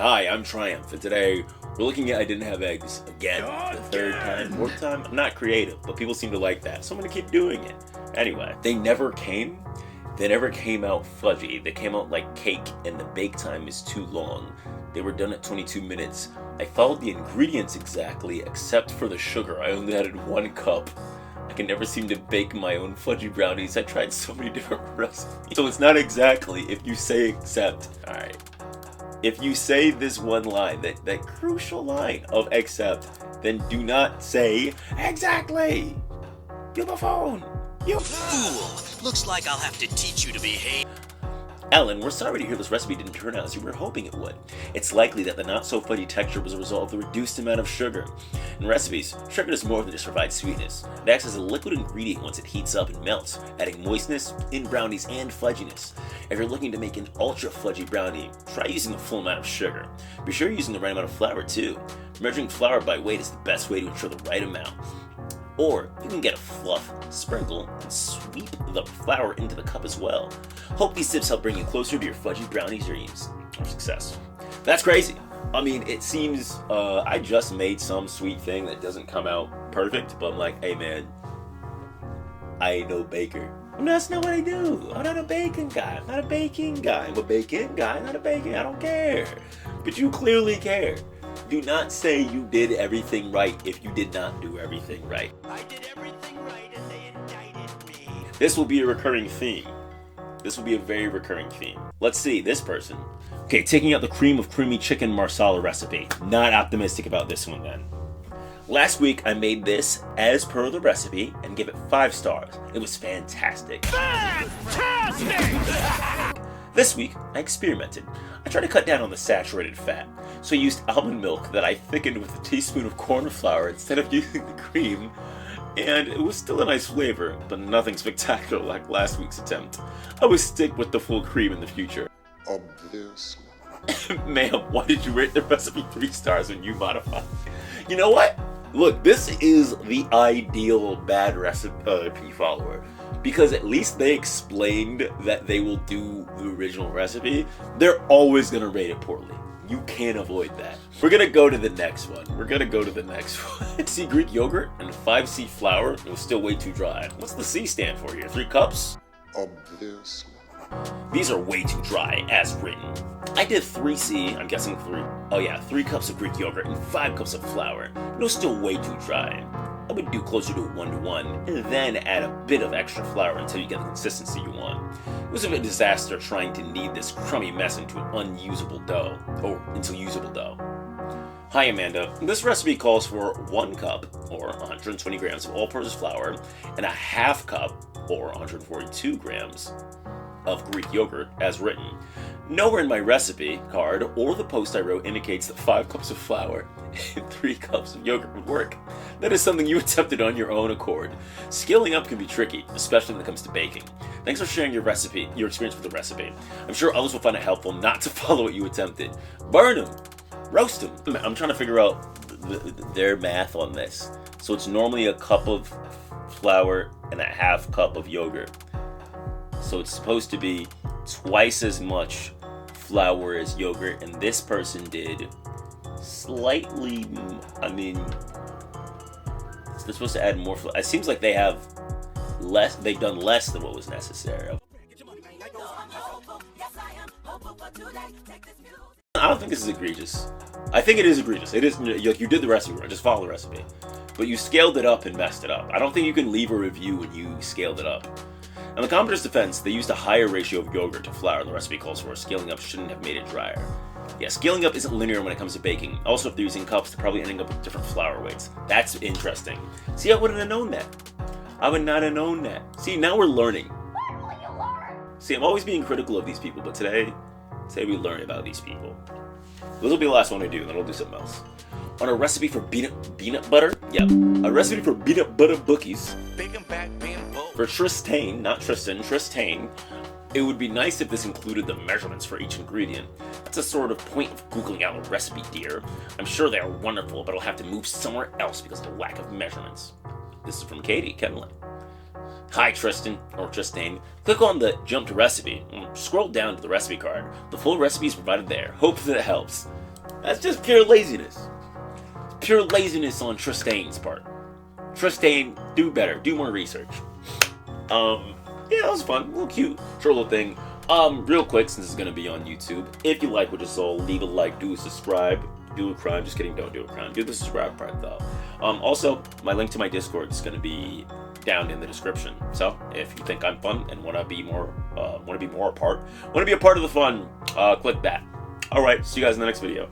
Hi, I'm Triumph, and today we're looking at I Didn't Have Eggs again. The third time, fourth time. I'm not creative, but people seem to like that, so I'm gonna keep doing it. Anyway, they never came out fudgy. They came out like cake, and the bake time is too long. They were done at 22 minutes. I followed the ingredients exactly, except for the sugar. I only added 1 cup. I can never seem to bake my own fudgy brownies. I tried so many different recipes. So it's not exactly if you say except. Alright. If you say this one line, that crucial line of except, then do not say exactly. You buffoon. You fool. Looks like I'll have to teach you to behave. Ellen, we're sorry to hear this recipe didn't turn out as you were hoping it would. It's likely that the not-so-fudgy texture was a result of the reduced amount of sugar. In recipes, sugar does more than just provide sweetness. It acts as a liquid ingredient once it heats up and melts, adding moistness in brownies and fudginess. If you're looking to make an ultra-fudgy brownie, try using the full amount of sugar. Be sure you're using the right amount of flour, too. Measuring flour by weight is the best way to ensure the right amount. Or you can get a fluff, sprinkle, and sweep the flour into the cup as well. Hope these tips help bring you closer to your fudgy brownie dreams or success. That's crazy. I mean, it seems I just made some sweet thing that doesn't come out perfect, but I'm like, hey man, I ain't no baker. That's not what I do. I'm not a baking guy. I'm not a baking guy. I'm a baking guy, not a baking. I don't care. But you clearly care. Do not say you did everything right if you did not do everything right. I did everything right and they indicted me. This will be a recurring theme. This will be a very recurring theme. Let's see, this person. Okay, taking out the cream of creamy chicken marsala recipe. Not optimistic about this one then. Last week I made this as per the recipe and gave it 5 stars. It was fantastic. Fantastic! This week, I experimented. I tried to cut down on the saturated fat, so I used almond milk that I thickened with a teaspoon of corn flour instead of using the cream, and it was still a nice flavor, but nothing spectacular like last week's attempt. I would stick with the full cream in the future. Obviously. Ma'am, why did you rate the recipe 3 stars when you modified? You know what? Look, this is the ideal bad recipe follower. Because at least they explained that they will do the original recipe. They're always going to rate it poorly. You can't avoid that. We're going to go to the next one. See, Greek yogurt and 5C flour. It was still way too dry. What's the C stand for here? 3 cups? Obviously. These are way too dry, as written. I did 3C, I'm guessing 3 cups of Greek yogurt and 5 cups of flour. It was still way too dry. I would do closer to a 1-to-1, and then add a bit of extra flour until you get the consistency you want. It was a bit of a disaster trying to knead this crummy mess into an unusable dough, usable dough. Hi Amanda, this recipe calls for 1 cup, or 120 grams of all-purpose flour, and a half cup, or 142 grams, of Greek yogurt, as written. Nowhere in my recipe card or the post I wrote indicates that 5 cups of flour and 3 cups of yogurt would work. That is something you attempted on your own accord. Scaling up can be tricky, especially when it comes to baking. Thanks for sharing your experience with the recipe. I'm sure others will find it helpful not to follow what you attempted. Burn them! Roast them! I'm trying to figure out their math on this. So it's normally a cup of flour and a half cup of yogurt. So it's supposed to be twice as much flour as yogurt, and this person did slightly, they're supposed to add more flour. It seems like they've done less than what was necessary. I don't think this is egregious. I think it is egregious. It is, you did the recipe right, just follow the recipe. But you scaled it up and messed it up. I don't think you can leave a review when you scaled it up. In the commentator's defense, they used a higher ratio of yogurt to flour the recipe calls for. Scaling up shouldn't have made it drier. Yeah, scaling up isn't linear when it comes to baking. Also, if they're using cups, they're probably ending up with different flour weights. That's interesting. See, I wouldn't have known that. I would not have known that. See, now we're learning. When will you learn? See, I'm always being critical of these people, but today we learn about these people. This will be the last one I do, then I'll do something else. On a recipe for peanut butter? Yep. A recipe for peanut butter cookies. Big and bad being bold. For Tristane, not Tristan, Tristane, it would be nice if this included the measurements for each ingredient. That's a sort of point of Googling out a recipe, dear. I'm sure they are wonderful, but I'll have to move somewhere else because of the lack of measurements. This is from Katie Kenley. Hi Tristan, or Tristane. Click on the Jump to Recipe. Scroll down to the recipe card. The full recipe is provided there. Hope that it helps. That's just pure laziness. Pure laziness on Tristane's part. Tristane, do better. Do more research. Yeah, that was fun. A little cute. Short little thing. Real quick, since it's gonna be on YouTube, if you like what you saw, leave a like, do a subscribe. Do a crime. Just kidding, don't do a crime. Do the subscribe part though. Also, my link to my Discord is gonna be down in the description. So if you think I'm fun and want to be a part of the fun, click that. All right, see you guys in the next video.